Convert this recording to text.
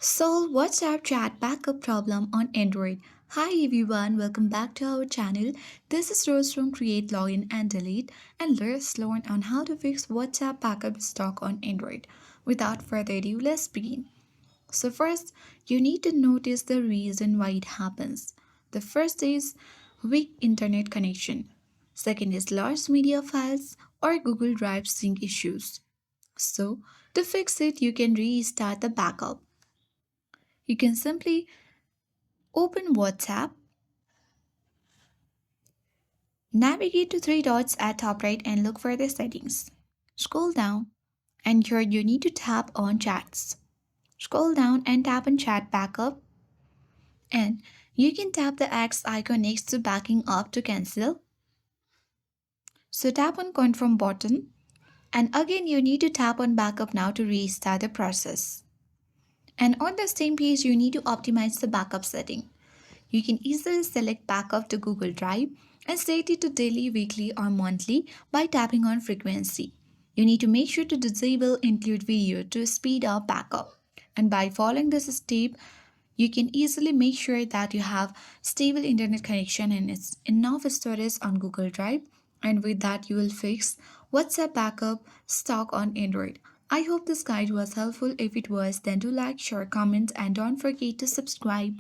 Solve WhatsApp chat backup problem on Android. Hi everyone, welcome back to our channel. This is Rose from Create, Login and Delete, and let's learn on how to fix WhatsApp backup stock on Android. Without further ado, let's begin. So first, you need to notice the reason why it happens. The first is weak internet connection. Second is large media files or Google Drive sync issues. So, to fix it, you can restart the backup. You can simply open WhatsApp, navigate to three dots at top right and look for the settings. Scroll down and here you need to tap on chats. Scroll down and tap on chat backup and you can tap the X icon next to backing up to cancel. So tap on confirm button and again you need to tap on backup now to restart the process. And on the same page you need to optimize the backup setting. You can easily select backup to Google Drive and set it to daily, weekly, or monthly by tapping on frequency. You need to make sure to disable include video to speed up backup. And by following this step, you can easily make sure that you have stable internet connection and it's enough storage on Google Drive. And with that, you will fix WhatsApp backup stock on Android. I hope this guide was helpful. If it was, then do like, share, comment, and don't forget to subscribe.